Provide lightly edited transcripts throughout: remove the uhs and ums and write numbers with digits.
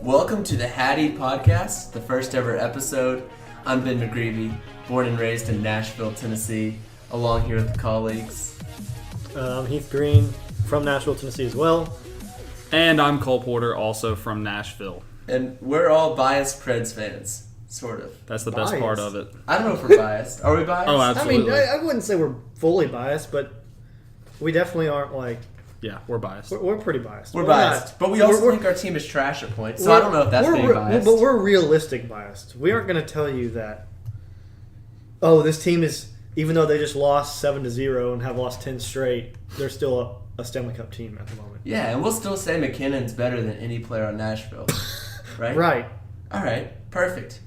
Welcome to the Hattie Podcast, the first ever episode. I'm Ben McGreevy, born and raised in Nashville, Tennessee, along here with colleagues. I'm Heath Green, from Nashville, Tennessee as well. And I'm Cole Porter, also from Nashville. And we're all biased Preds fans, sort of. That's the best part of it. I don't know if we're biased. Are we biased? Oh, absolutely. I mean, I wouldn't say we're fully biased, but we definitely aren't like... Yeah, we're biased. We're pretty biased. We're biased. But we also think our team is trash at points, so I don't know if that's being biased. But we're realistic biased. We aren't going to tell you that, oh, this team is, even though they just lost 7-0 and have lost 10 straight, they're still a Stanley Cup team at the moment. Yeah, and we'll still say McKinnon's better than any player on Nashville. Right? Right. All right. Perfect.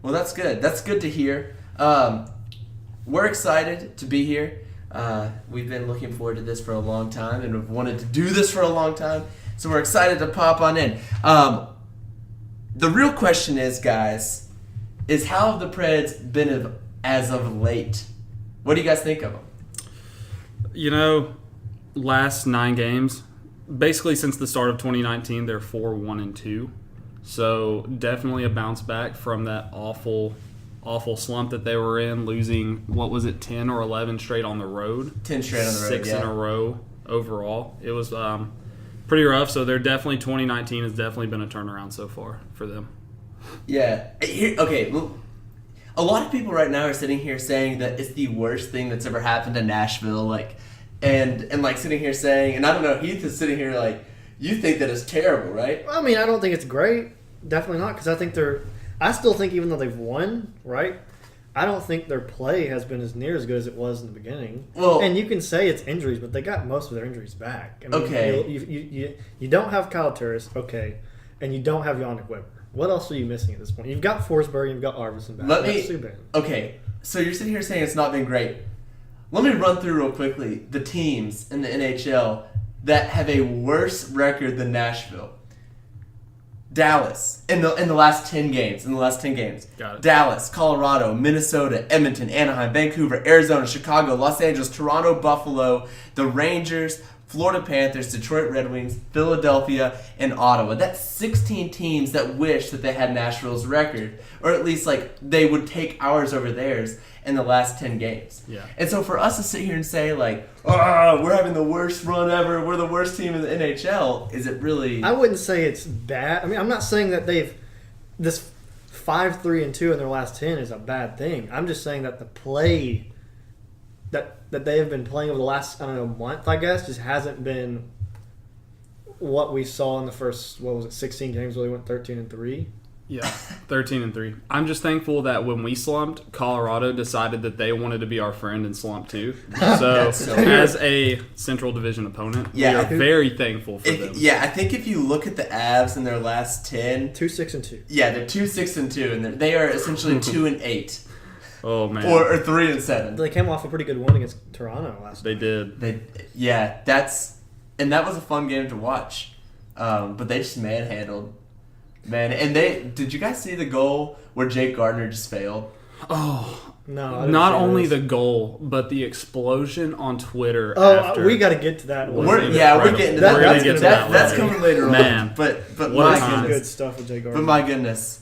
Well, that's good. That's good to hear. We're excited to be here. We've been looking forward to this for a long time and have wanted to do this for a long time. So we're excited to pop on in. The real question is, guys, is how have the Preds been as of late? What do you guys think of them? You know, last 9 games, basically since the start of 2019, they're 4-1-2. So definitely a bounce back from that awful slump that they were in, losing, 10 or 11 straight on the road? 10 straight on the road, 6 in a row overall. It was pretty rough, so they're definitely, 2019 has definitely been a turnaround so far for them. Yeah. Okay, well, a lot of people right now are sitting here saying that it's the worst thing that's ever happened to Nashville, and sitting here saying, and I don't know, Heath is sitting here like, you think that it's terrible, right? I mean, I don't think it's great. Definitely not, because I still think even though they've won, right, I don't think their play has been as near as good as it was in the beginning. Well, and you can say it's injuries, but they got most of their injuries back. I mean, okay. You don't have Kyle Turris, okay, and you don't have Yannick Weber. What else are you missing at this point? You've got Forsberg, you've got Arvidsson back. Okay, so you're sitting here saying it's not been great. Let me run through real quickly the teams in the NHL that have a worse record than Nashville. Dallas in the last 10 games. Got it. Dallas, Colorado, Minnesota, Edmonton, Anaheim, Vancouver, Arizona, Chicago, Los Angeles, Toronto, Buffalo, the Rangers, Florida Panthers, Detroit Red Wings, Philadelphia, and Ottawa. That's 16 teams that wish that they had Nashville's record, or at least they would take ours over theirs in the last 10 games. Yeah. And so for us to sit here and say we're having the worst run ever, we're the worst team in the NHL, is it really? I wouldn't say it's bad. I mean, I'm not saying that this 5-3-2 in their last 10 is a bad thing. I'm just saying that the play that they have been playing over the last, month, I guess, just hasn't been what we saw in the first, 16 games where they went 13-3? Yeah, 13-3. I'm just thankful that when we slumped, Colorado decided that they wanted to be our friend and slump too. So, as a Central Division opponent, we are very thankful for them. Yeah, I think if you look at the Avs in their last 10... 2-6-2. Yeah, they're 2-6-2, and they are essentially 2-8. Oh, man. Or 3-7. They came off a pretty good win against Toronto last night. They did. That was a fun game to watch. But they just manhandled. Man, and did you guys see the goal where Jake Gardner just failed? Oh, no. Not only the goal, but the explosion on Twitter. We got to get to that. We're getting to that. That's coming later on. Man, but my goodness, good stuff with Jake Gardner. But my goodness,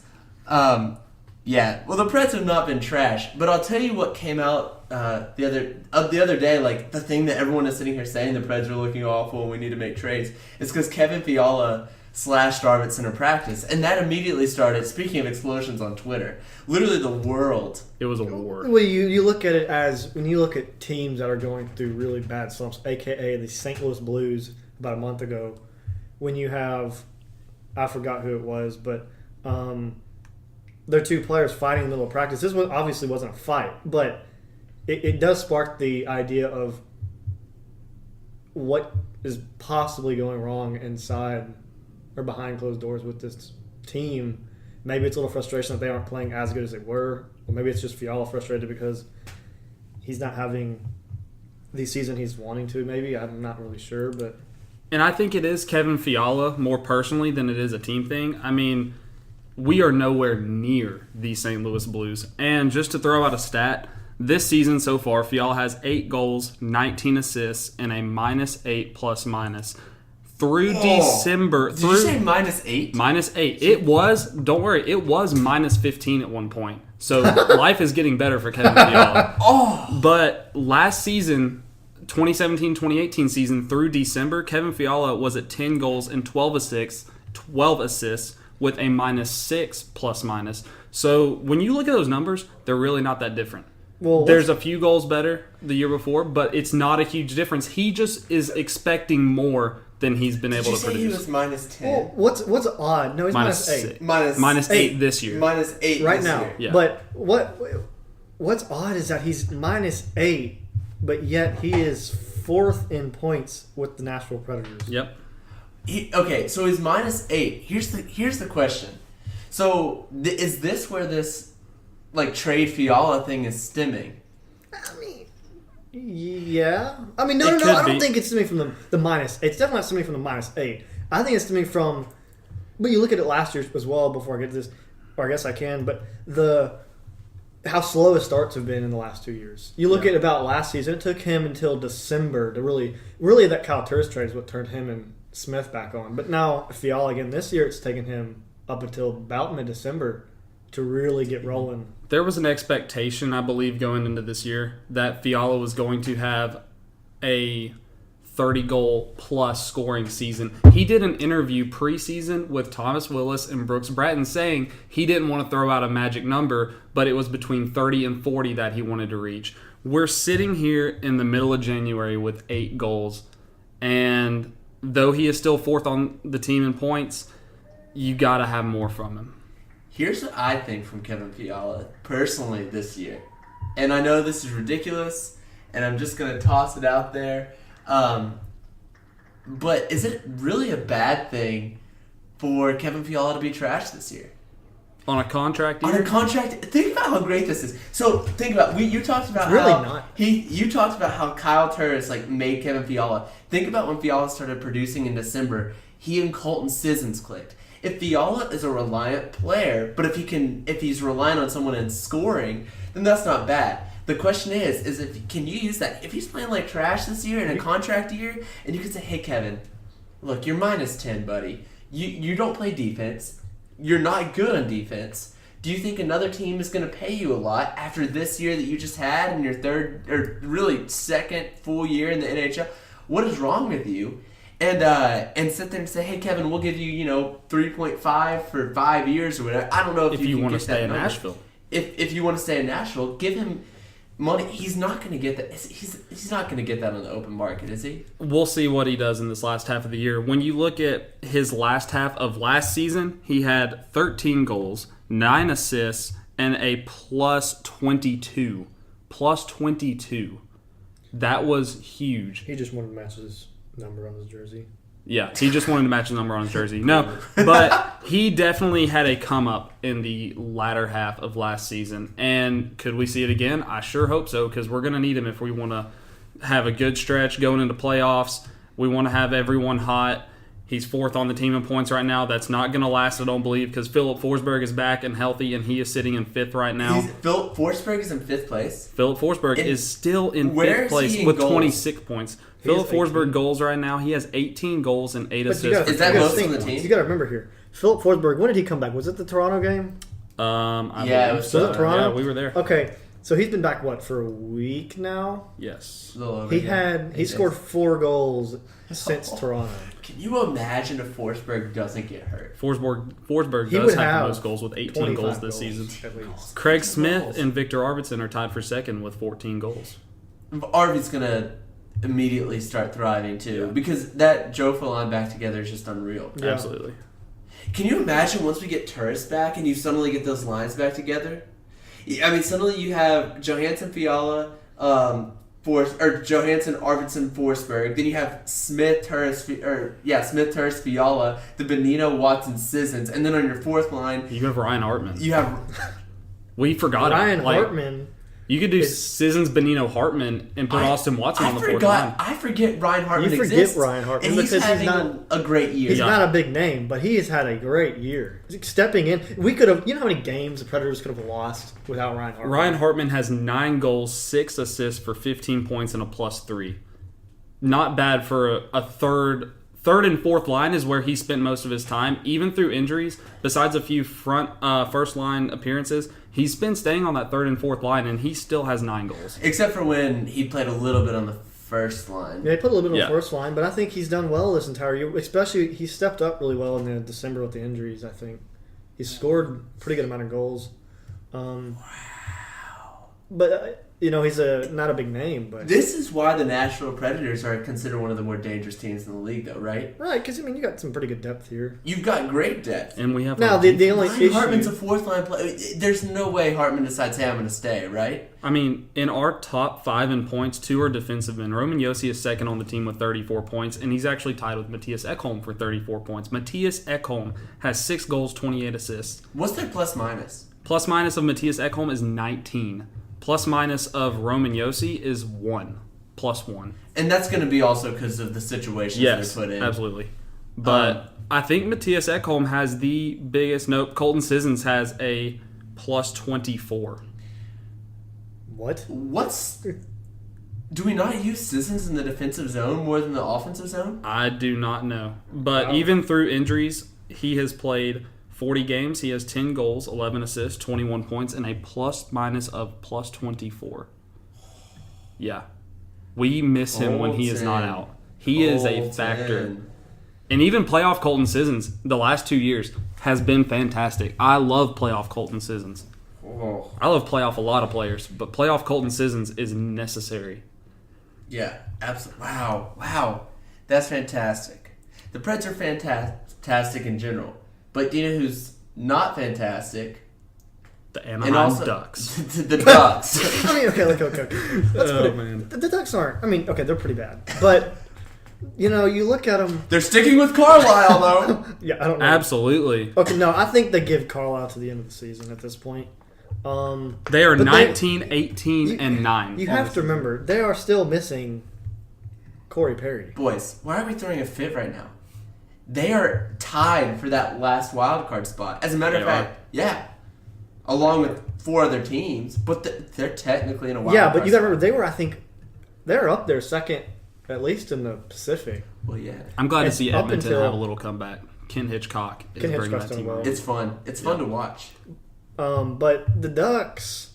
yeah. Well, the Preds have not been trash, but I'll tell you what came out the other day. The thing that everyone is sitting here saying the Preds are looking awful and we need to make trades. It's because Kevin Fiala slashed Arvidsson in practice, and that immediately started. Speaking of explosions on Twitter, literally the world. It was a war. Well, you look at it as when you look at teams that are going through really bad slumps, aka the St. Louis Blues about a month ago, when you have, I forgot who it was, but their two players fighting in the middle of practice. This obviously wasn't a fight, but it does spark the idea of what is possibly going wrong inside or behind closed doors with this team. Maybe it's a little frustration that they aren't playing as good as they were, or maybe it's just Fiala frustrated because he's not having the season he's wanting to. Maybe I'm not really sure, but and I think it is Kevin Fiala more personally than it is a team thing. I mean, we are nowhere near the St. Louis Blues, and just to throw out a stat, This season so far, Fiala has 8 goals, 19 assists, and a -8 plus-minus. Through December... Did you say -8? -8. It was, don't worry, it was -15 at one point. So life is getting better for Kevin Fiala. But last season, 2017-2018 season, through December, Kevin Fiala was at 10 goals and 12 assists with a -6 plus-minus. So when you look at those numbers, they're really not that different. Well, there's a few goals better the year before, but it's not a huge difference. He just is expecting more than he's been able to produce. He was -10. Well, what's odd? No, he's -8. -8 this year. -8 right this now. year. Yeah. But what's odd is that he's -8, but yet he is 4th in points with the Nashville Predators. Yep. Okay, so he's -8. Here's the question. So is this where this trade Fiala thing is stemming? I mean, yeah. I mean, no. I don't think it's stemming from the -8. It's definitely not stemming from the -8. I think it's stemming from. But you look at it last year as well. Before I get to this, or I guess I can. But how slow his starts have been in the last 2 years. You look at about last season. It took him until December to really that Kyle Turris trade is what turned him and Smith back on. But now Fiala again this year, it's taken him up until about mid-December to really get rolling. There was an expectation, I believe, going into this year that Fiala was going to have a 30-goal plus scoring season. He did an interview preseason with Thomas Willis and Brooks Bratton saying he didn't want to throw out a magic number, but it was between 30 and 40 that he wanted to reach. We're sitting here in the middle of January with 8 goals, and though he is still 4th on the team in points, you got to have more from him. Here's what I think from Kevin Fiala personally this year. And I know this is ridiculous, and I'm just going to toss it out there. But is it really a bad thing for Kevin Fiala to be trashed this year? On a contract year? On a contract. Think about how great this is. So think about you talked about it's really how not. You talked about how Kyle Turris made Kevin Fiala. Think about when Fiala started producing in December. He and Colton Sissons clicked. If Fiala is a reliant player, but if he's relying on someone in scoring, then that's not bad. The question is can you use that? If he's playing like trash this year in a contract year, and you can say, hey, Kevin, look, you're -10, buddy. You don't play defense. You're not good on defense. Do you think another team is going to pay you a lot after this year that you just had in your third, or really second full year in the NHL? What is wrong with you? And sit there and say, hey, Kevin, we'll give you, 3.5 for 5 years or whatever. I don't know if you want to get stay that in number. Nashville. If you want to stay in Nashville, give him money. He's not going to get that. He's not going to get that on the open market, is he? We'll see what he does in this last half of the year. When you look at his last half of last season, he had 13 goals, 9 assists, and a +22. +22. That was huge. He just wanted to match his number on his jersey. Yeah, he just wanted to match the number on his jersey. No, but he definitely had a come up in the latter half of last season. And could we see it again? I sure hope so, because we're going to need him if we want to have a good stretch going into playoffs. We want to have everyone hot. He's 4th on the team in points right now. That's not going to last, I don't believe, because Philip Forsberg is back and healthy, and he is sitting in 5th right now. Philip Forsberg is in 5th place? Philip Forsberg is still in 5th place with 26 points. Philip Forsberg goals right now, he has 18 goals and 8 assists. Is that most on the team? You got to remember here, Philip Forsberg, when did he come back? Was it the Toronto game? It was Toronto? Yeah, we were there. Okay, so he's been back, for a week now? Yes. He scored 4 goals since Toronto. Can you imagine if Forsberg doesn't get hurt? Forsberg does have the most goals with 18 goals this season. Craig Smith and Victor Arvidsson are tied for second with 14 goals. Arvid's going to immediately start thriving too, because that Jofa line back together is just unreal. Yeah. Absolutely. Can you imagine once we get Turris back and you suddenly get those lines back together? I mean, suddenly you have Johansson, Fiala, Johansson, Arvidsson, Forsberg. Then you have Smith, Turris, Fiala, the Bonino, Watson, Sissons, and then on your 4th line you have Ryan Hartman. You have we forgot Ryan Hartman. You could do Sissons, Benino, Hartman, and put Austin Watson on the fourth line. I forget Ryan Hartman exists. You forget Ryan Hartman. And he's having a great year. He's not a big name, but he has had a great year. Stepping in, we could have. You know how many games the Predators could have lost without Ryan Hartman? Ryan Hartman has 9 goals, 6 assists for 15 points and a +3. Not bad for a third and fourth line is where he spent most of his time, even through injuries. Besides a few first line appearances, he's been staying on that third and fourth line, and he still has 9 goals. Except for when he played a little bit on the first line. Yeah, he put a little bit on the first line, but I think he's done well this entire year. Especially, he stepped up really well in the December with the injuries, I think. He scored a pretty good amount of goals. Wow. But, he's not a big name. But this is why the Nashville Predators are considered one of the more dangerous teams in the league, though, right? Right, because, you got some pretty good depth here. You've got great depth. And we have... Now, the only issue... Hartman's a fourth-line player. There's no way Hartman decides, hey, I'm going to stay, right? I mean, in our top 5 in points, 2 are defensive men. Roman Josi is second on the team with 34 points, and he's actually tied with Matthias Ekholm for 34 points. Matthias Ekholm has 6 goals, 28 assists. What's their plus-minus? Plus-minus of Matthias Ekholm is 19. Plus-minus of Roman Josi is 1. +1. And that's going to be also because of the situations they're put in. Yes, absolutely. But I think Matthias Ekholm has the biggest... Nope, Colton Sissons has a +24. What? Do we not use Sissons in the defensive zone more than the offensive zone? I do not know. But even through injuries, he has played 40 games. He has 10 goals, 11 assists, 21 points, and a plus-minus of +24. Yeah. We miss him when he is not out. He is a factor. And even playoff Colton Sissons, the last 2 years, has been fantastic. I love playoff Colton Sissons. Oh. I love playoff a lot of players, but playoff Colton Sissons is necessary. Yeah, absolutely. Wow. That's fantastic. The Preds are fantastic in general. But do you know who's not fantastic? The Anaheim Ducks. The Ducks. I mean, okay. Man. The Ducks aren't. I mean, okay, they're pretty bad. But, you look at them. They're sticking with Carlisle, though. Yeah, I don't know. Absolutely. Okay, no, I think they give Carlisle to the end of the season at this point. They are 19, 18, and 9. You have to remember, they are still missing Corey Perry. Boys, why are we throwing a fit right now? They are tied for that last wild card spot. As a matter of fact, along with 4 other teams, but they're technically in a wild card. Yeah, but you got to remember, they're up there second, at least in the Pacific. Well, yeah. I'm glad to see Edmonton have a little comeback. Ken Hitchcock is bringing that team up. It's fun. It's fun to watch. But the Ducks,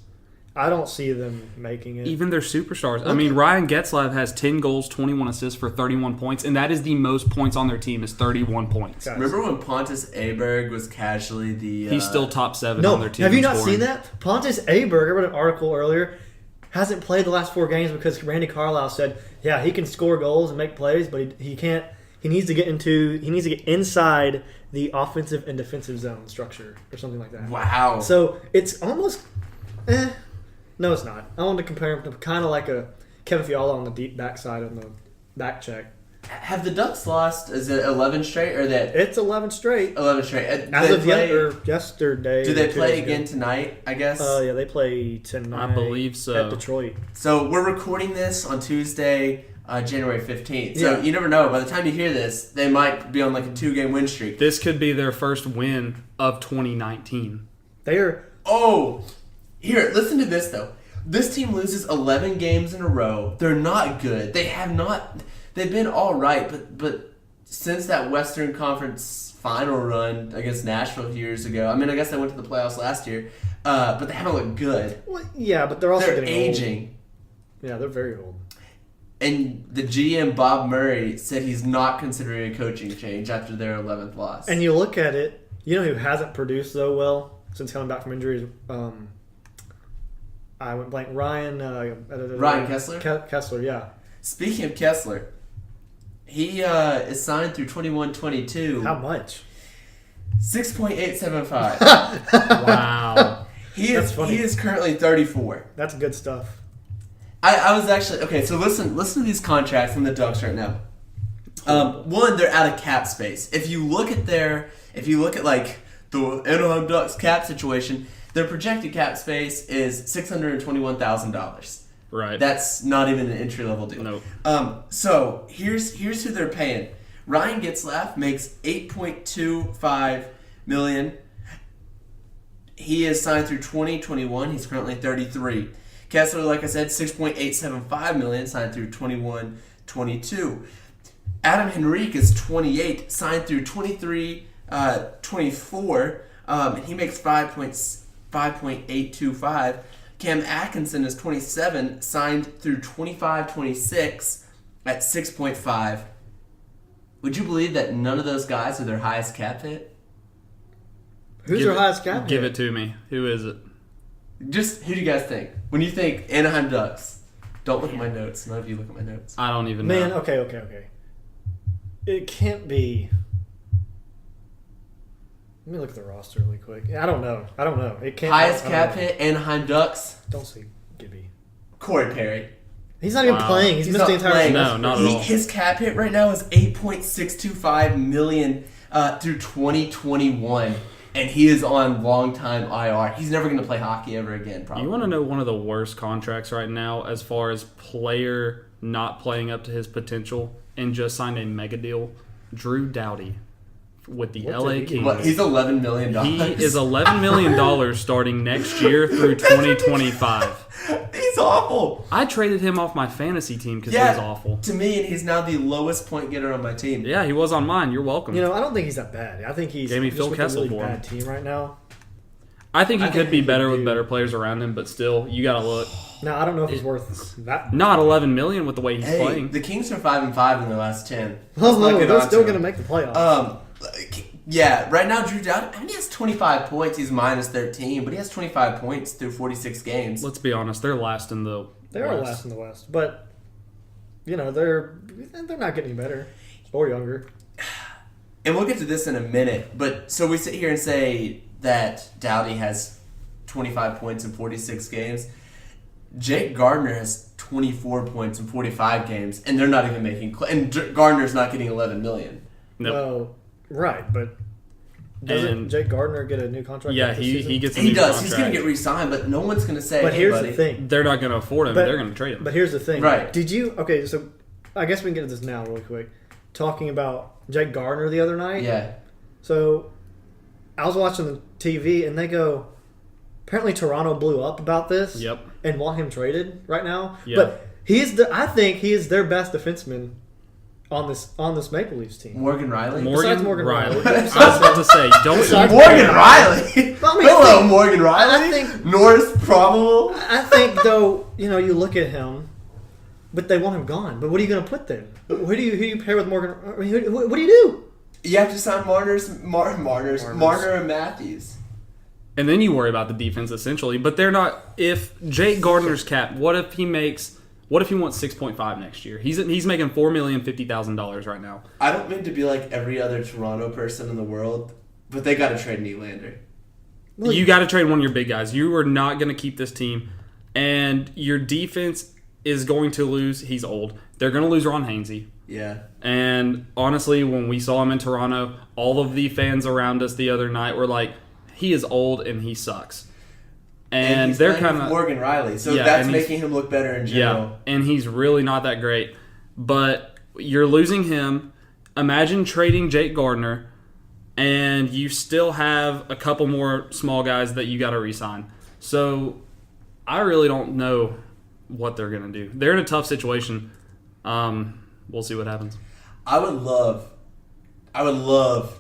I don't see them making it. Even their superstars. Okay. I mean, Ryan Getzlav has 10 goals, 21 assists for 31 points, and that is the most points on their team is 31 points. Guys. Remember when Pontus Aberg was casually the... He's still top 7 on their team. Have you not seen that? Pontus Aberg, I read an article earlier, hasn't played the last 4 games because Randy Carlisle said, yeah, he can score goals and make plays, but he can't. He needs to get inside the offensive and defensive zone structure or something like that. Wow. So it's almost... No, it's not. I wanted to compare him to kind of like a Kevin Fiala on the deep backside on the back check. Have the Ducks lost? Is it 11 straight or that? It's 11 straight. 11 straight. As of yesterday. Do they play again tonight? I guess. Yeah, they play tonight. I believe so. At Detroit. So we're recording this on Tuesday, January 15th. So you never know. By the time you hear this, they might be on like a 2-game win streak. This could be their first win of 2019. They are. Oh. Here, listen to this, though. This team loses 11 games in a row. They're not good. They've been all right, but since that Western Conference final run against Nashville a few years ago, I mean, I guess they went to the playoffs last year, but they haven't looked good. Well, yeah, but they're also getting aging. Old. Yeah, they're very old. And the GM, Bob Murray, said he's not considering a coaching change after their 11th loss. And you look at it, you know who hasn't produced so well since coming back from injuries? I went blank. Ryan Kessler? Kessler, yeah. Speaking of Kessler, he is signed through 21-22. How much? 6.875. Wow. He is currently 34. That's good stuff. I was actually... Okay, so listen to these contracts from the Ducks right now. One, they're out of cap space. If you look at like the Anaheim Ducks cap situation, Their projected cap space is $621,000. Right. That's not even an entry-level deal. Nope. So here's who they're paying. Ryan Getzlaf makes $8.25 million. He is signed through 2021. He's currently 33. Kessler, like I said, $6.875 million, signed through 21-22. Adam Henrique is 28, signed through 23-24. And he makes $5.825. Cam Atkinson is 27, signed through 25-26 at 6.5. Would you believe that none of those guys are their highest cap hit? Who's their highest cap hit? Give it to me. Who is it? Just who do you guys think? When you think Anaheim Ducks, don't look at my notes. None of you look at my notes. I don't even know. Man, okay. It can't be. Let me look at the roster really quick. I don't know. It can't. Highest cap hit, Anaheim Ducks. Don't say Gibby. Corey Perry. He's not even playing. He's missed not the entire playing. semester. No, not at all. His cap hit right now is $8.625 million through 2021, and he is on long-time IR. He's never going to play hockey ever again, probably. You want to know one of the worst contracts right now as far as player not playing up to his potential and just signed a mega deal? Drew Doughty with the What LA did he Kings. do? What, he's $11 million. He is $11 million starting next year through 2025. He's awful. I traded him off my fantasy team because he was awful. To me, he's now the lowest point getter on my team. Yeah, he was on mine. You're welcome. You know, I don't think he's that bad. I think he's Gave me just Phil with Kessel a really for him. bad team right now. I think he could be better with do. better players around him, but still, you got to look. Now, I don't know if he's worth that. Not $11 million with the way he's Hey, playing. the Kings are 5-5 in their last 10. They're still going to make the playoffs. Yeah, right now Drew Doughty, he has 25 points. He's minus 13, but he has 25 points through 46 games. Let's be honest, they're last in the They are West. last in the West, but you know they're not getting any better or younger. And we'll get to this in a minute, but so we sit here and say that Doughty has 25 points in 46 games. Jake Gardner has 24 points in 45 games, and they're not even making. And Gardner's not getting $11 million. Nope. Well, right, but doesn't And- Jake Gardner get a new contract? Yeah, after this he season? gets a He new does. contract. He's going to get re-signed, but no one's going to say, But hey, here's buddy. the thing. They're not going to afford him. But- They're going to trade him. But here's the thing. Right. Did you? Okay, so I guess we can get into this now really quick. Talking about Jake Gardner the other night. Yeah. So I was watching the TV and they go, apparently Toronto blew up about this. Yep. And want him traded right now. Yeah. But I think he is their best defenseman on this Maple Leafs team. Morgan Riley? Besides Morgan Riley. I was about to say, don't Besides Morgan Riley? Well, I mean, Hello, I think- Morgan Riley. I think- Norris Probable. I think though, you look at him, but they want him gone. But what are you going to put then? Who do you pair with Morgan? I mean, what do you do? You have to sign Marner and Matthews. And then you worry about the defense essentially, but they're not. If Jake Gardner's cap, what if he wants 6.5 next year? He's making $4,050,000 right now. I don't mean to be like every other Toronto person in the world, but they got to trade Nylander. Well, You got to trade one of your big guys. You are not going to keep this team, and your defense is going to lose. He's old. They're going to lose Ron Hainsey. Yeah. And honestly, when we saw him in Toronto, all of the fans around us the other night were like, he is old and he sucks. And he's they're playing kind with of Morgan Riley, so Yeah, that's and he's- making him look better in general. Yeah, and he's really not that great. But you're losing him. Imagine trading Jake Gardner, and you still have a couple more small guys that you got to re-sign. So I really don't know what they're going to do. They're in a tough situation. We'll see what happens. I would love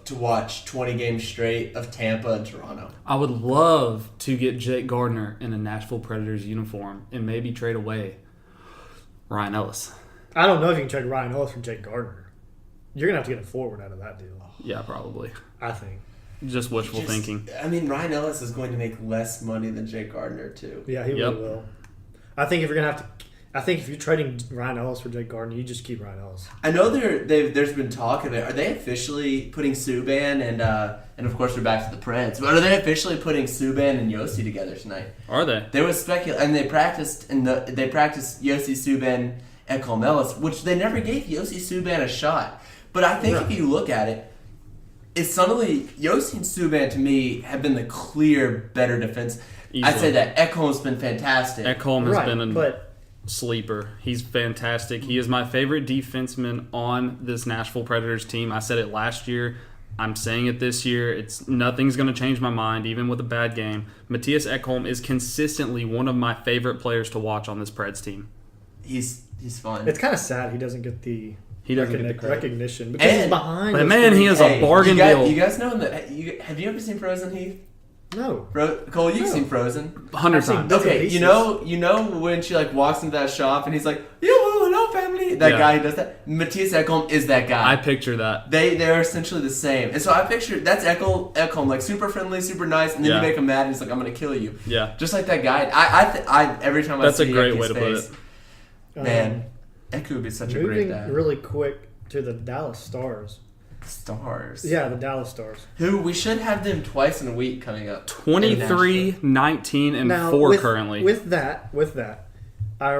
to watch 20 games straight of Tampa and Toronto. I would love to get Jake Gardner in a Nashville Predators uniform and maybe trade away Ryan Ellis. I don't know if you can trade Ryan Ellis for Jake Gardner. You're gonna have to get a forward out of that deal. Yeah, probably. I think. Just wishful thinking. I mean, Ryan Ellis is going to make less money than Jake Gardner too. Yeah, he Yep. really will. I think if you're trading Ryan Ellis for Jake Gardner, you just keep Ryan Ellis. I know there's been talk of it. Are they officially putting Subban and of course we're back to the Prince? But are they officially putting Subban and Yossi together tonight? Are they? There was and they practiced Yossi Subban and Colmelis, which they never gave Yossi Subban a shot. But I think if you look at it, is suddenly Yosi and Subban to me have been the clear better defense. Easily. I'd say that Ekholm's been fantastic. Ekholm has been a sleeper. He's fantastic. He is my favorite defenseman on this Nashville Predators team. I said it last year. I'm saying it this year. Nothing's going to change my mind, even with a bad game. Matthias Ekholm is consistently one of my favorite players to watch on this Preds team. He's fun. It's kind of sad he doesn't get the recognition because he's behind. But man, he is a bargain deal. You guys know have you ever seen Frozen, Heath? No. Cole, you've seen Frozen 100 times. Okay, you know when she like walks into that shop and he's like, hello family. That guy who does that. Matthias Ekholm is that guy. I picture that. They're essentially the same, and so I picture that's Ekholm, like super friendly, super nice, and then you make him mad and he's like, I'm gonna kill you. Yeah. Just like that guy. I every time I see that's a great way Eki's to put face, it. Man, Eku would be such a great dad. Moving really quick to the Dallas Stars. Stars. Yeah, the Dallas Stars. Who we should have them twice in a week coming up. 23, 19, and now, 4 currently. With that, I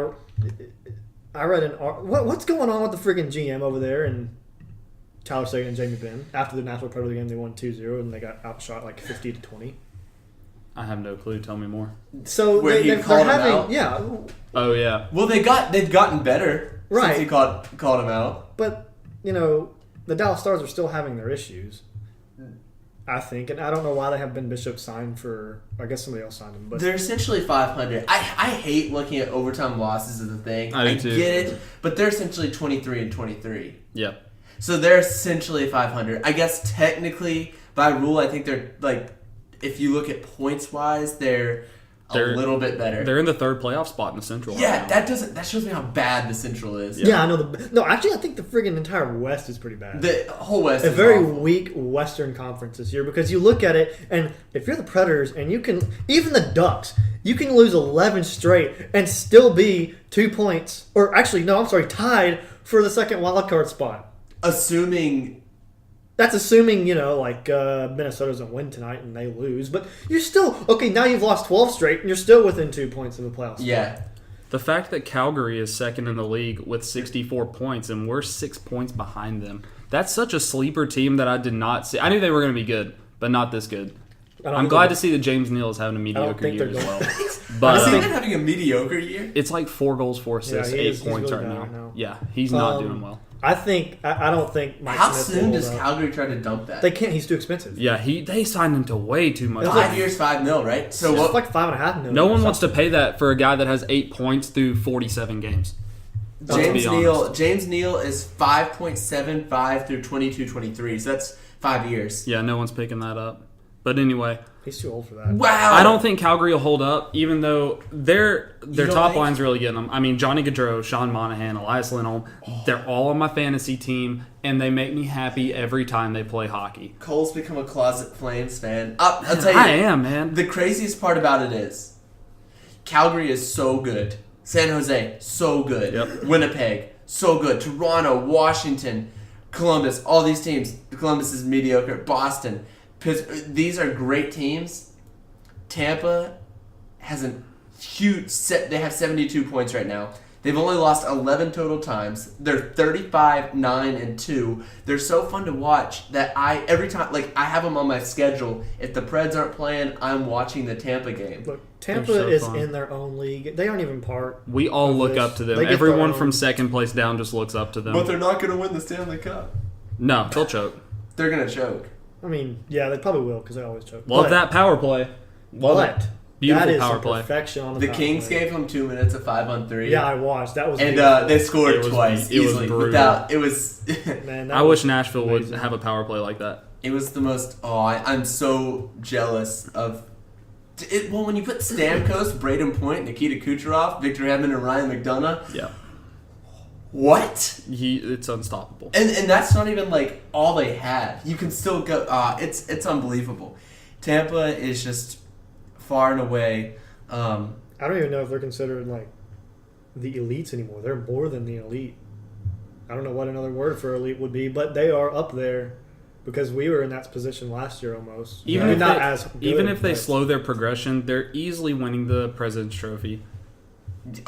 read an what's going on with the friggin' GM over there and Tyler Seguin and Jamie Benn. After the Nashville Predator game, they won 2-0 and they got outshot like 50-20. I have no clue. Tell me more. So Where he called him out? Yeah. Oh yeah. Well, they've gotten better since he called him out. But the Dallas Stars are still having their issues, I think, and I don't know why they have Ben Bishop signed for. I guess somebody else signed him, but They're essentially 500. I hate looking at overtime losses as a thing. I do too. Get it, but they're essentially 23-23. Yeah. So they're essentially 500. I guess technically by rule, I think they're like, if you look at points wise, they're a little bit better. They're in the third playoff spot in the Central. Yeah, right that shows me how bad the Central is. yeah, I know. Actually, I think the friggin' entire West is pretty bad. The whole West a is very awful. weak Western Conference this year because you look at it and if you're the Predators and you can even the Ducks, you can lose 11 straight and still be 2 points tied for the second wild card spot. That's assuming, Minnesota doesn't win tonight and they lose. But you're still... Okay, now you've lost 12 straight and you're still within 2 points of the playoffs. Yeah. The fact that Calgary is second in the league with 64 points and we're 6 points behind them. That's such a sleeper team that I did not see. I knew they were going to be good, but not this good. I'm glad to see that James Neal is having a mediocre year as well. But is he even having a mediocre year? It's like 4 goals, 4 assists, 8 points really right now. Yeah, he's not doing well. I don't think Mike How Smith soon will, does Calgary try to dump that? They can't. He's too expensive. Yeah, they signed him to way too much. 5 years, $5 million, right? So it's like $5.5 million. No one wants to pay that for a guy that has 8 points through 47 games. James Neal is 5.75 through 22-23, so that's 5 years. Yeah, no one's picking that up. But anyway, he's too old for that. Wow. I don't think Calgary will hold up, even though their top think? line's really getting them. I mean, Johnny Gaudreau, Sean Monahan, Elias Lindholm, they're all on my fantasy team, and they make me happy every time they play hockey. Cole's become a closet Flames fan. I'll tell you. I am, man. The craziest part about it is Calgary is so good. San Jose, so good. Yep. Winnipeg, so good. Toronto, Washington, Columbus, all these teams. Columbus is mediocre. Boston. These are great teams. Tampa has a huge set. They have 72 points right now. They've only lost 11 total times. They're 35-9-2. They're so fun to watch that every time I have them on my schedule. If the Preds aren't playing, I'm watching the Tampa game. Look, Tampa is in their own league. They aren't even part. We all look up to them. Everyone from second place down just looks up to them. But they're not going to win the Stanley Cup. No, they'll choke. They're going to choke. I mean, yeah, they probably will because they always choke. Love that power play. Love it. Beautiful that is power play. Perfection on the Kings gave them 2 minutes of 5-on-3. Yeah, I watched. That was and they scored twice easily. Man, I wish Nashville would have a power play like that. It was the most. I'm so jealous of. Well, when you put Stamkos, Braden Point, Nikita Kucherov, Victor Hedman, and Ryan McDonough. Yeah. What? It's unstoppable. And that's not even all they had. You can still go. It's unbelievable. Tampa is just far and away. I don't even know if they're considered the elites anymore. They're more than the elite. I don't know what another word for elite would be, but they are up there because we were in that position last year almost. Even if they slow their progression, they're easily winning the President's Trophy.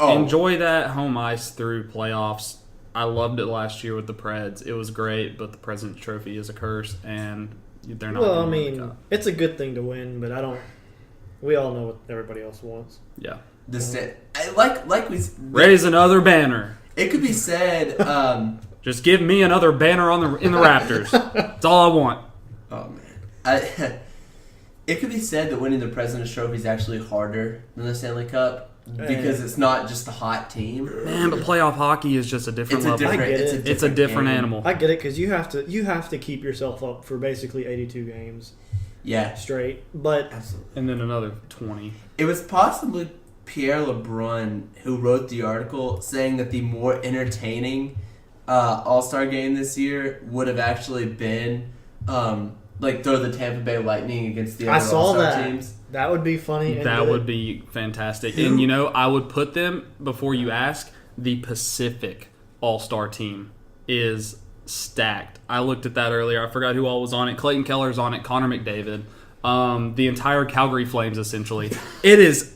Enjoy that home ice through playoffs. I loved it last year with the Preds. It was great, but the President's Trophy is a curse, and they're not. Well, I gonna win the mean, cup. it's a good thing to win, but I don't. We all know what everybody else wants. Yeah. Like we Raise another banner. It could be said. Just give me another banner in the Raptors. That's all I want. Oh man, it could be said that winning the President's Trophy is actually harder than the Stanley Cup because it's not just a hot team. Man, but playoff hockey is just a different level. It's a different animal. I get it because you have to keep yourself up for basically 82 games. Yeah, straight. But absolutely. And then another 20. It was possibly Pierre LeBrun who wrote the article saying that the more entertaining All-Star game this year would have actually been throw the Tampa Bay Lightning against the other All-Star teams. That would be funny. That would be fantastic. And, I would put them, before you ask, the Pacific All-Star team is stacked. I looked at that earlier. I forgot who all was on it. Clayton Keller's on it. Connor McDavid. The entire Calgary Flames, essentially. It is...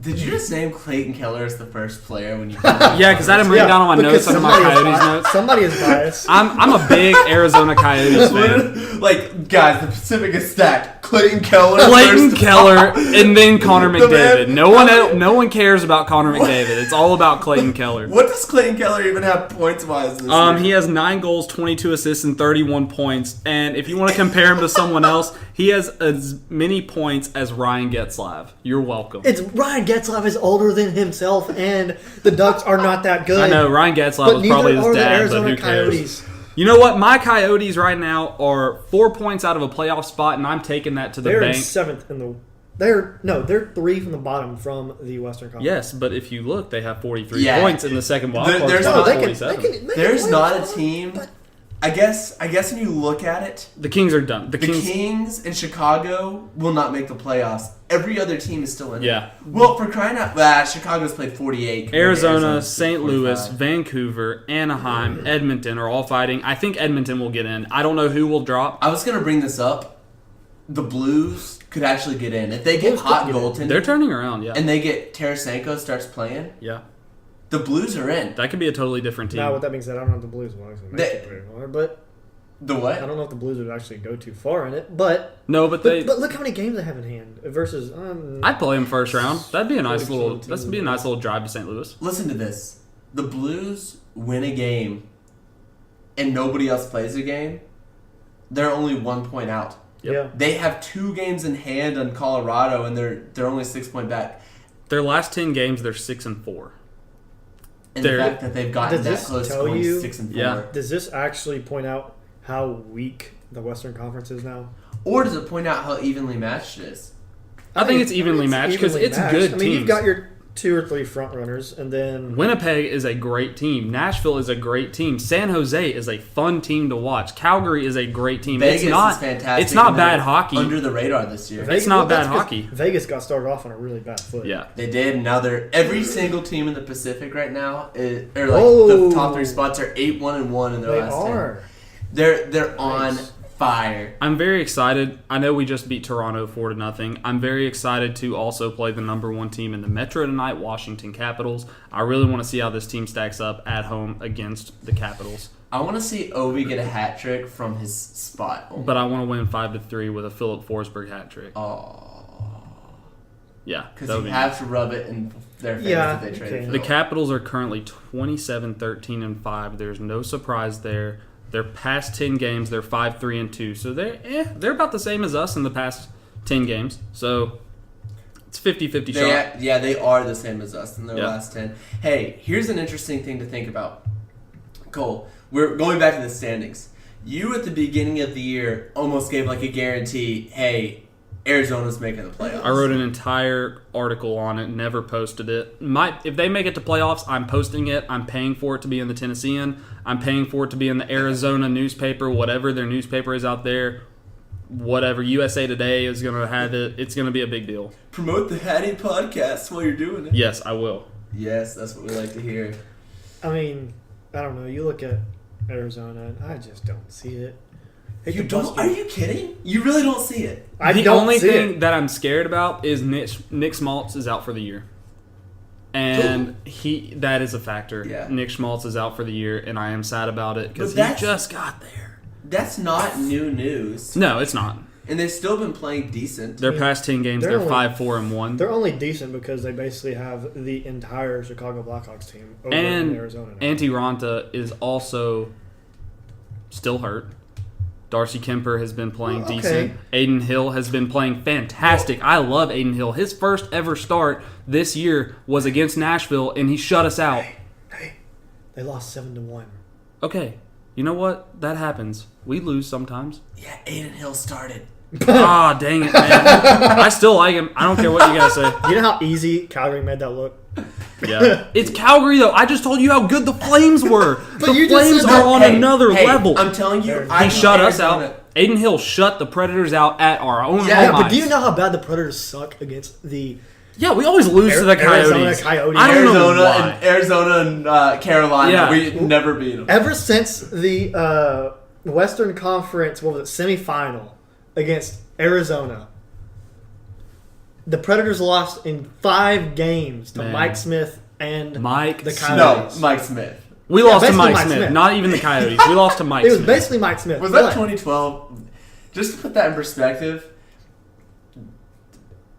Did you just name Clayton Keller as the first player when you? Yeah, because I had him written down on my notes under my Coyotes notes. Somebody is biased. I'm a big Arizona Coyotes fan. Guys, the Pacific is stacked. Clayton Keller, and then Connor McDavid. No one cares about Connor McDavid. It's all about Clayton Keller. What does Clayton Keller even have points wise this year? He has 9 goals, 22 assists, and 31 points. And if you want to compare him to someone else, he has as many points as Ryan Getzlaf. You're welcome. It's Ryan Getzlaf is older than himself, and the Ducks are not that good. I know Ryan Getzlaf was probably his dad, but who cares? Coyotes. You know what? My Coyotes right now are 4 points out of a playoff spot, and I'm taking that to the bank. They're seventh in the. They're 3 from the bottom from the Western Conference. Yes, but if you look, they have 43 points in the second wild card. There's not a team. I guess when you look at it, the Kings are done. The Kings and Chicago will not make the playoffs. Every other team is still in. Yeah. Well, for crying out, Chicago's played 48. Arizona, St. Louis, Vancouver, Anaheim, Edmonton are all fighting. I think Edmonton will get in. I don't know who will drop. I was gonna bring this up. The Blues could actually get in if they get hot goaltending. They're turning around, yeah. And they get Tarasenko starts playing. Yeah. The Blues are in. That could be a totally different team. Now, with that being said, I don't know if the Blues will actually make it very far, but the what? I don't know if the Blues would actually go too far in it, but but look how many games they have in hand versus. I'd play them first round. That'd be a nice little drive to St. Louis. Listen to this: the Blues win a game, and nobody else plays a game. They're only 1 point out. Yep. Yeah. They have 2 games in hand on Colorado, and they're only 6 point back. Their last 10 games, they're 6-4. And the fact that they've gotten that close to going 6-4. Yeah. Does this actually point out how weak the Western Conference is now? Or does it point out how evenly matched it is? I think it's evenly matched because it's good teams. You've got your 2 or 3 front runners, and then Winnipeg is a great team. Nashville is a great team. San Jose is a fun team to watch. Calgary is a great team. Vegas is fantastic. It's not bad hockey. Under the radar this year. It's not bad hockey. Vegas got started off on a really bad foot. Yeah, they did. And now every single team in the Pacific right now the top 3 spots are 8-1-1 in their last 10. They're on fire. I'm very excited. I know we just beat Toronto 4-0. I'm very excited to also play the number 1 team in the Metro tonight, Washington Capitals. I really want to see how this team stacks up at home against the Capitals. I want to see Ovi get a hat trick from his spot. But I want to win 5-3 with a Philip Forsberg hat trick. Oh. Yeah. Because you have to rub it in their face that they traded. The Capitals are currently 27-13-5. There's no surprise there. Their past 10 games, they're 5-3-2. So they're about the same as us in the past 10 games. So it's 50-50 shot. Yeah, they are the same as us in their last 10. Hey, here's an interesting thing to think about. Cole, we're going back to the standings. You, at the beginning of the year, almost gave like a guarantee, hey, Arizona's making the playoffs. I wrote an entire article on it, never posted it. If they make it to playoffs, I'm posting it. I'm paying for it to be in the Tennessean. I'm paying for it to be in the Arizona newspaper, whatever their newspaper is out there. Whatever USA Today is going to have it. It's going to be a big deal. Promote the Hattie Podcast while you're doing it. Yes, I will. Yes, that's what we like to hear. I mean, I don't know. You look at Arizona, and I just don't see it. You don't? Are you kidding? You really don't see it? The only thing that I'm scared about is Nick Schmaltz is out for the year. And that is a factor. Yeah. Nick Schmaltz is out for the year, and I am sad about it because he just got there. that's not new news. No, it's not. And they've still been playing decent. Their past 10 games, they're 5-4-1. They're only decent because they basically have the entire Chicago Blackhawks team over in Arizona now. Antti Ranta is also still hurt. Darcy Kemper has been playing decent. Aiden Hill has been playing fantastic. I love Aiden Hill. His first ever start this year was against Nashville, and he shut us out. Hey, they lost 7-1. Okay, you know what? That happens. We lose sometimes. Yeah, Aiden Hill started. Ah, dang it, man. I still like him. I don't care what you guys say. You know how easy Calgary made that look? Yeah. It's Calgary, though. I just told you how good the Flames were. The you just Flames said are that- on another level. I'm telling you, He shut us out. Aiden Hill shut the Predators out at our own Yeah, home But ice. do you know how bad the Predators suck against the Yeah, we always lose to the Coyotes. Arizona Coyotes? I don't know why. Arizona and Carolina. Yeah. We never beat them. Ever since the Western Conference, what was it, semifinal against Arizona, the Predators lost in 5 games to Man. Mike Smith and Mike the Smith. No, Coyotes. Mike Smith. We Yeah, lost to basically Mike Mike Smith. Smith. Not even the Coyotes. We lost to Mike It was Smith. basically Mike Smith. Was that But 2012? Just to put that in perspective,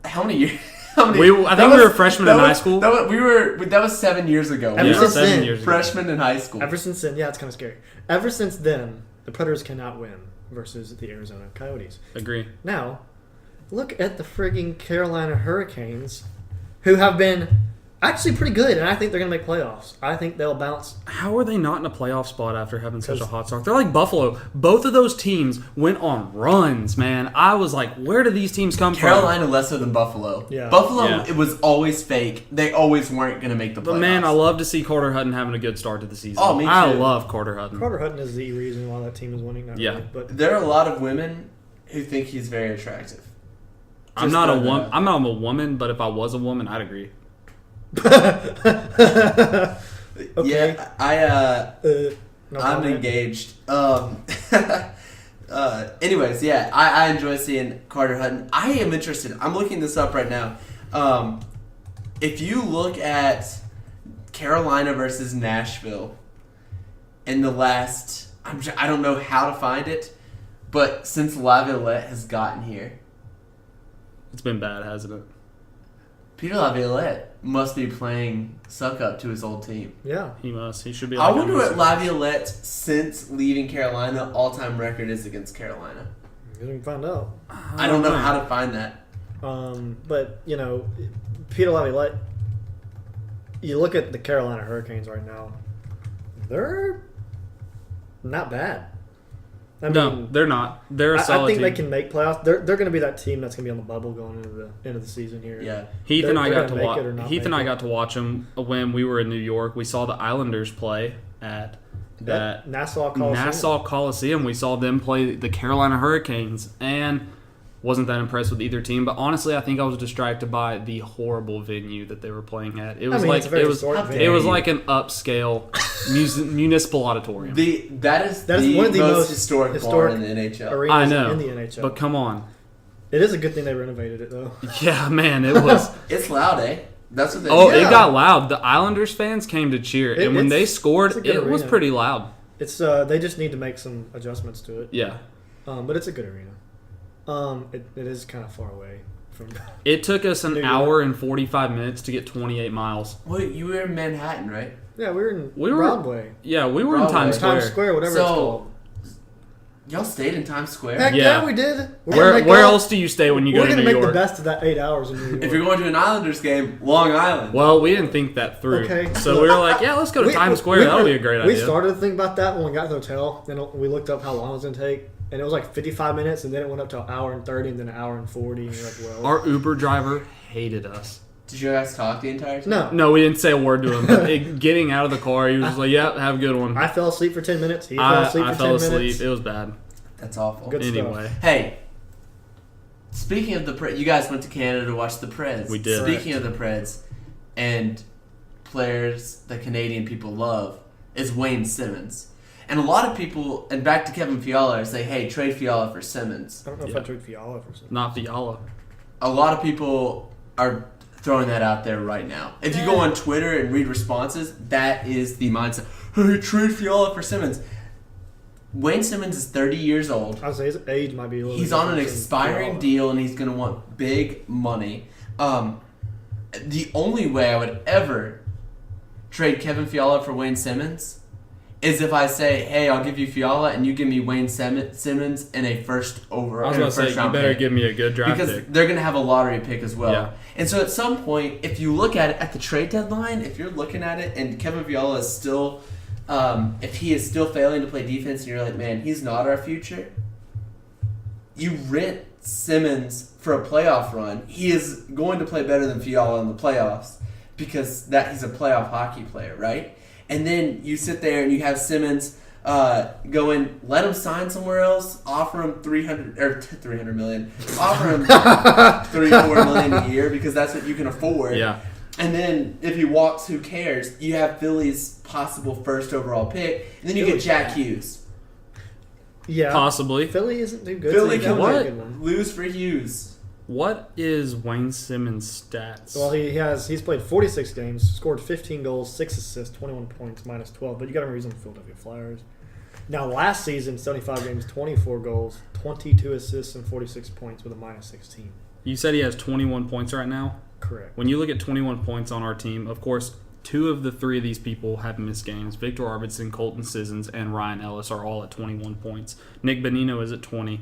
how many years? I think we were freshmen in high school. That was 7 years ago. Ever Yeah, since 7 then, years ago. Freshmen in high school. Ever since then, yeah, it's kind of scary. Ever since then, the Predators cannot win versus the Arizona Coyotes. Agree. Now, look at the frigging Carolina Hurricanes, who have been actually pretty good, and I think they're going to make playoffs. I think they'll bounce. How are they not in a playoff spot after having such a hot start? They're like Buffalo. Both of those teams went on runs, man. I was like, where do these teams come Carolina lesser than Buffalo. Yeah. Buffalo, Yeah. it was always fake. They always weren't going to make the playoffs. from? But man, I love to see Carter Hutton having a good start to the season. Oh, me I too. love Carter Hutton. Carter Hutton is the reason why that team is winning. Not Yeah. really, but There are a lot of women who think he's very attractive. I'm Just not a throwing woman. that out. I'm not a woman, but if I was a woman, I'd agree. okay. Yeah, No I'm comment. engaged. Anyways, yeah, I enjoy seeing Carter Hutton. I am interested. I'm looking this up right now. If you look at Carolina versus Nashville in the last, I don't know how to find it, but since Laviolette has gotten here, It's been bad, hasn't it? Peter Laviolette must be playing suck up to his old team. Yeah. He must. He should be. I Like wonder what on Laviolette, since leaving Carolina, all-time record is against Carolina. We can find out. I don't know how to find that. But, you know, Peter Laviolette, you look at the Carolina Hurricanes right now, they're not bad. I mean, No, they're not. They're a I solid think team. they can make playoffs. They're going to be that team that's going to be on the bubble going into the end of the season here. Yeah. Heath and I They're got to gonna make watch. it or not Heath and make I it. got to watch them when we were in New York. We saw the Islanders play at that Nassau Coliseum. Nassau Coliseum. We saw them play the Carolina Hurricanes, and wasn't that impressed with either team. But honestly, I think I was distracted by the horrible venue that they were playing at. It was it's a very it was historic it venue. was like an upscale municipal auditorium. That is one of the most historic bar historic in the NHL. arenas I know, in the NHL. but come on, It is a good thing they renovated it, though. yeah, man, it was. It's loud, eh? That's what they Oh, Yeah. it got loud. The Islanders fans came to cheer, and when they scored, it's a good it was arena. pretty loud. It's they just need to make some adjustments to it. Yeah. But it's a good arena. It is kind of far away from. It took us an New hour and 45 minutes to get 28 miles. Wait, you were in Manhattan, right? Yeah, we were in We were- Broadway, Yeah, we were in Broadway. Times Square. Times Square, whatever it's So, called. y'all stayed in Times Square? Heck Yeah. yeah, we did. We're gonna make Where all- else do you stay when you We're go to gonna New make the York? best of that 8 hours in New York. If you're going to an Islanders game, Long Island. Well, we didn't think that through. Okay. So we were like, yeah, let's go to Times Square. That'll be a great idea. We started to think about that when we got to the hotel. Then we looked up how long it was going to take. And it was like 55 minutes, and then it went up to an hour and 30, and then an hour and 40. And you're like, well. Our Uber driver hated us. Did you guys talk the entire time? No. No, we didn't say a word to him. But getting out of the car, he was just like, yeah, have a good one. I fell asleep for 10 minutes. He fell I asleep for 10 fell asleep. minutes. It was bad. That's awful. Good stuff. Anyway. Hey, speaking of the Preds, you guys went to Canada to watch the Preds. We did. Speaking of the Preds and players that Canadian people love is Wayne Simmons. And a lot of people, and back to Kevin Fiala, say, hey, trade Fiala for Simmons. I don't know if Yeah. I took Fiala for something. Not Fiala. A lot of people are throwing that out there right now. If you go on Twitter and read responses, that is the mindset. Hey, trade Fiala for Simmons. Wayne Simmons is 30 years old. I would say his age might be a little He's bit on an different than expiring Fiala. deal, and he's going to want big money. The only way I would ever trade Kevin Fiala for Wayne Simmons is if I say, hey, I'll give you Fiala, and you give me Wayne Simmons in a first overall. I was going to say, you better give me a good draft because pick. they're going to have a lottery pick as well. Yeah. And so at some point, if you look at it at the trade deadline, if you're looking at it and Kevin Fiala is still, if he is still failing to play defense and you're like, man, he's not our future, you rent Simmons for a playoff run. He is going to play better than Fiala in the playoffs because he's a playoff hockey player, right? And then you sit there and you have Simmons going, let him sign somewhere else, offer him $300 million, offer him $3-4 million a year because that's what you can afford. Yeah. And then if he walks, who cares? You have Philly's possible first overall pick, and then you get Jack Hughes. Yeah, Possibly. Philly isn't too good. Philly so can that might be a good one. lose for Hughes. What is Wayne Simmons' stats? Well, he's played 46 games, scored 15 goals, 6 assists, 21 points, minus 12. But you got to remember he's on the Philadelphia Flyers. Now, last season, 75 games, 24 goals, 22 assists, and 46 points with a minus 16. You said he has 21 points right now? Correct. When you look at 21 points on our team, of course, 2 of the 3 of these people have missed games. Victor Arvidsson, Colton Sissons, and Ryan Ellis are all at 21 points. Nick Bonino is at 20.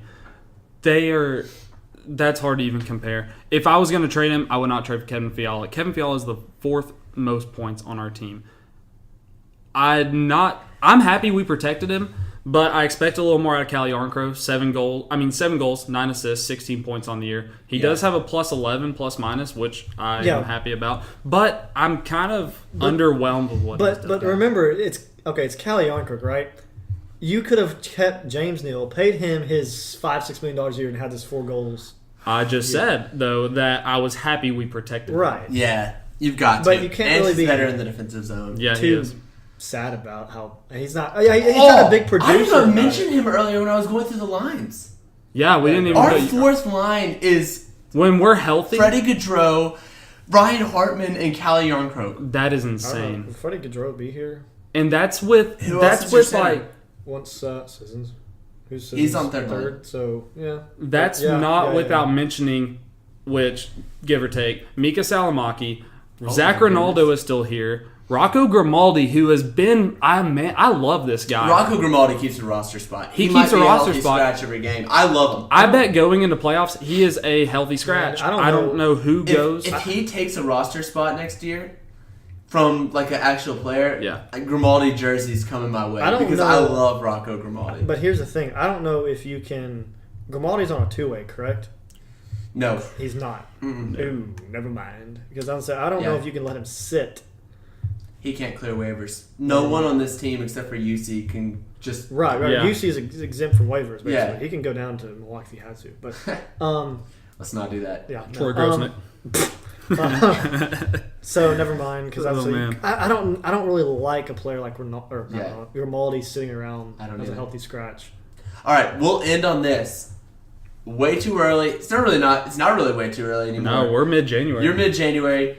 That's hard to even compare. If I was going to trade him, I would not trade for Kevin Fiala. Kevin Fiala is the 4th most points on our team. I'm happy we protected him, but I expect a little more out of Calle Yarncroke. 7 goals, 9 assists, 16 points on the year. He does have a plus 11, plus minus, which I am happy about. But I'm kind of underwhelmed with what he's done. But remember, it's Calle Yarncroke, right? You could have kept James Neal, paid him his $5-6 million a year, and had this 4 goals. I just said, though, that I was happy we protected him. Right. Yeah, you've got to. But you can't and really he's be better in the defensive zone. Yeah, he too is. sad about how he's not. He's not a big producer. I didn't even about mention it. him earlier when I was going through the lines. Yeah, we didn't even Our know. fourth line is When we're healthy, Freddie Gaudreau, Ryan Hartman, and Calle Yarncroke. that is I don't know. insane. Will Freddie Gaudreau be here And that's with Who else is your center? once Sissons? Who's Sissons? He's on third line. So yeah, that's Yeah, not yeah, without yeah. mentioning, which give or take, Mika Salamaki, Oh Zach my Ronaldo goodness. is still here. Rocco Grimaldi, who has been, I love this guy. Rocco Grimaldi keeps a roster spot. He might keeps a be roster healthy spot. Scratch every game. I love him. I bet going into playoffs, he is a healthy scratch. Man, I don't know who goes. If he takes a roster spot next year from like an actual player, Yeah. Grimaldi jersey's coming my way I don't because know. I love Rocco Grimaldi. But here's the thing: I don't know if you can. Grimaldi's on a 2-way, correct? No. He's not. Mm-mm. Ooh, never mind. Because I'm saying I don't know Yeah. if you can let him sit. He can't clear waivers. No one on this team except for UC can just... Right. Yeah. UC is exempt from waivers. Basically, Yeah. he can go down to Milwaukee if he has to. But Let's not do that. yeah, Troy no. Grosnick. So never mind, because Oh, man. I don't really like a player like Yeah. Grimaldi sitting around I don't as a either. healthy scratch. All right, we'll end on this. Way too early. It's not really way too early anymore. No, we're mid-January. You're mid-January.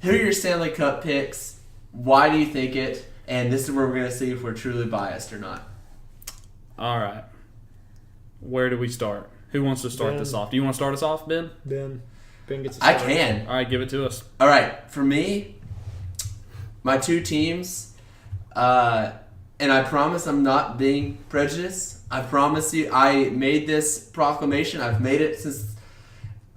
Who are your Stanley Cup picks? Why do you think it? And this is where we're going to see if we're truly biased or not. All right. Where do we start? Who wants to start Ben. this off? Do you want to start us off, Ben? Ben gets. A I start. can. All right, give it to us. All right, for me, my 2 teams, and I promise I'm not being prejudiced. I promise you, I made this proclamation. I've made it since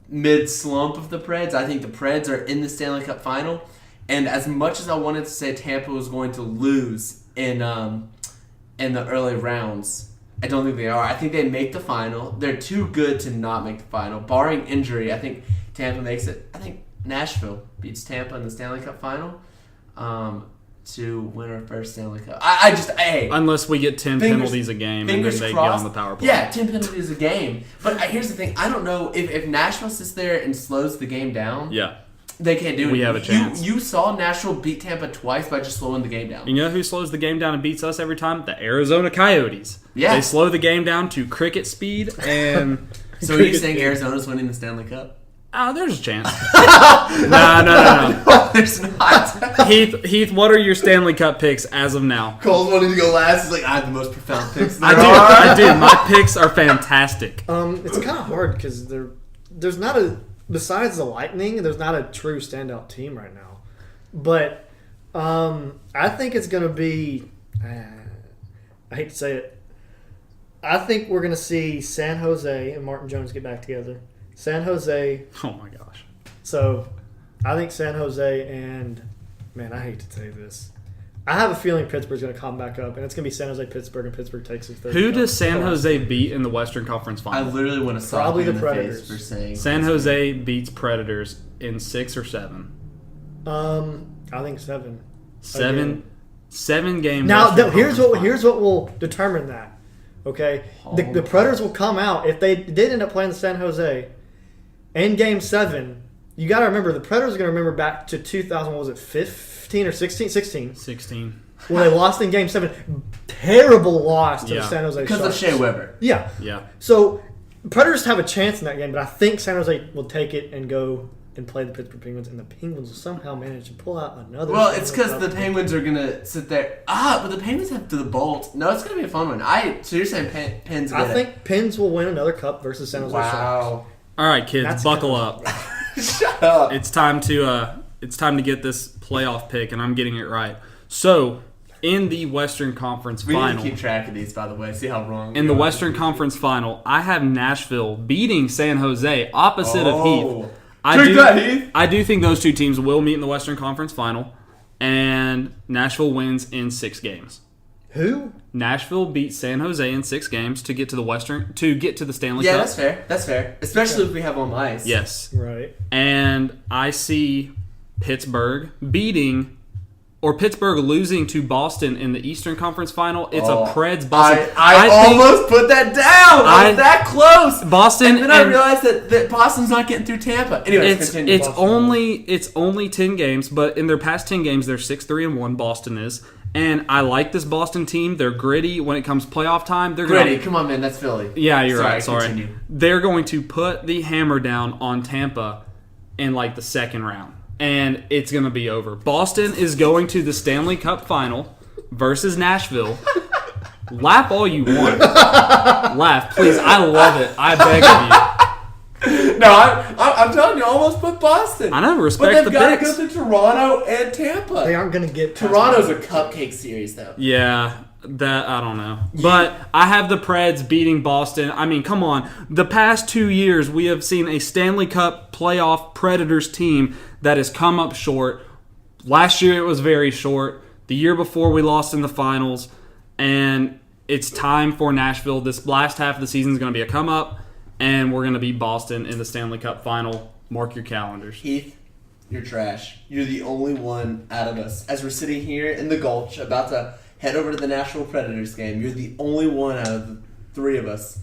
mid-slump of the Preds. I think the Preds are in the Stanley Cup final. And as much as I wanted to say Tampa was going to lose in the early rounds, I don't think they are. I think they make the final. They're too good to not make the final. Barring injury, I think Tampa makes it. I think Nashville beats Tampa in the Stanley Cup final to win our first Stanley Cup. Hey, Unless we get 10 Fingers- penalties a game and then fingers they crossed. get on the power play. Yeah, 10 penalties a game. But here's the thing. I don't know if Nashville sits there and slows the game down. Yeah. They can't do it. We have a chance. You saw Nashville beat Tampa twice by just slowing the game down. You know who slows the game down and beats us every time? The Arizona Coyotes. Yeah. They slow the game down to cricket speed and... So are you saying Arizona's winning the Stanley Cup? Oh, there's a chance. No. There's not. Heath, what are your Stanley Cup picks as of now? Cole's wanting to go last. He's like, I have the most profound picks. I do. My picks are fantastic. It's kind of hard because there's not besides the Lightning, there's not a true standout team right now. But I think it's going to be. I hate to say it. I think we're going to see San Jose and Martin Jones get back together. San Jose. Oh my gosh. So, I think San Jose and man, I hate to say this. I have a feeling Pittsburgh's going to come back up, and it's going to be San Jose, Pittsburgh, and Pittsburgh takes it. Who does San Jose beat in the Western Conference I Final? literally want to Probably in the the Predators. face for saying San Jose beats Predators in 6 or 7. I think 7. Seven games. Now, Western here's Conference what will determine that. Okay, the Predators will come out if they did end up playing San Jose in Game 7. You got to remember the Predators are going to remember back to 2000. What was it, 15 or 16? 16. When they lost in Game 7, terrible loss to the San Jose because Sharks. of Shea Weber. Yeah. So Predators have a chance in that game, but I think San Jose will take it and go and play the Pittsburgh Penguins, and the Penguins will somehow manage to pull out another. Well, it's because the Penguins are gonna sit there. But the Penguins have to the Bolt. No, it's gonna be a fun one. So you're saying Pens? I think Pens will win another cup versus San Jose Sharks. Wow. All right, kids, That's buckle up. Shut up. It's time to get this playoff pick, and I'm getting it right. So, in the Western Conference We need Final, to keep track of these, by the way. See how wrong. in the Western Conference Final, I have Nashville beating San Jose, opposite of Heath. I do think those two teams will meet in the Western Conference Final, and Nashville wins in 6 games. Who? Nashville beat San Jose in 6 games to get to the Stanley Cup. Yeah, that's fair. Especially if we have home ice. Yes. Right. And I see Pittsburgh losing to Boston in the Eastern Conference Final. It's a Preds Boston. I almost put that down. I was that close. Boston, and then I realized that Boston's not getting through Tampa. Anyways, continue. It's only 10 games, but in their past 10 games, they're 6-3-1. Boston is, and I like this Boston team. They're gritty when it comes playoff time. They're gritty. Come on, man, that's Philly. Yeah, you're right. Sorry. Sorry. They're going to put the hammer down on Tampa in like the second round. And it's going to be over. Boston is going to the Stanley Cup Final versus Nashville. Laugh all you want. Laugh, please. I love it. I beg of you. No, I'm telling you, I almost put Boston. I know, respect the picks. But they've got to go through Toronto and Tampa. They aren't going to get Toronto's a cupcake series, though. Yeah, that I don't know. But I have the Preds beating Boston. I mean, come on. The past 2 years, we have seen a Stanley Cup playoff Predators team that has come up short. Last year, it was very short. The year before, we lost in the finals. And it's time for Nashville. This last half of the season is going to be a come-up. And we're going to beat Boston in the Stanley Cup Final. Mark your calendars. Heath, you're trash. You're the only one out of us. As we're sitting here in the Gulch about to head over to the Nashville Predators game, you're the only one out of the 3 of us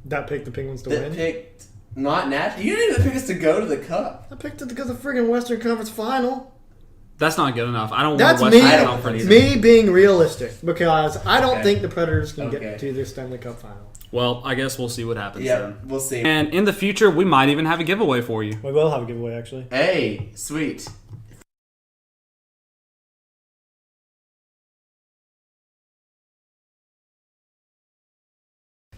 that picked the Penguins to that win. Picked not Nashville. You didn't even pick us to go to the Cup. I picked it because of the friggin' Western Conference Final. That's not good enough. I don't That's want me. Western Conference. Me being realistic because I don't think the Predators can get to the Stanley Cup Final. Well, I guess we'll see what happens then. We'll see. And in the future, we might even have a giveaway for you. We will have a giveaway, actually. Hey, sweet.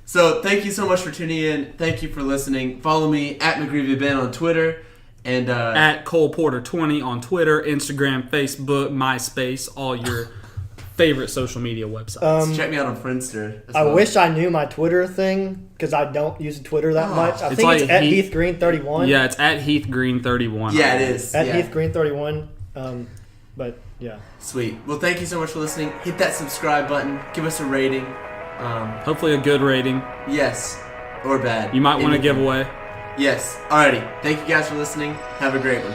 So thank you so much for tuning in. Thank you for listening. Follow me at McGreevyBen on Twitter. And at Cole Porter 20 on Twitter, Instagram, Facebook, MySpace, all your favorite social media websites. Check me out on Friendster. I wish I knew my Twitter thing because I don't use Twitter that much. I think it's at Heath Green 31. Yeah, it's at Heath Green 31. Yeah, it is. At Heath Green 31. But yeah. Sweet. Well, thank you so much for listening. Hit that subscribe button. Give us a rating. Hopefully a good rating. Yes. Or bad. You might win a giveaway. Yes. Alrighty. Thank you guys for listening. Have a great one.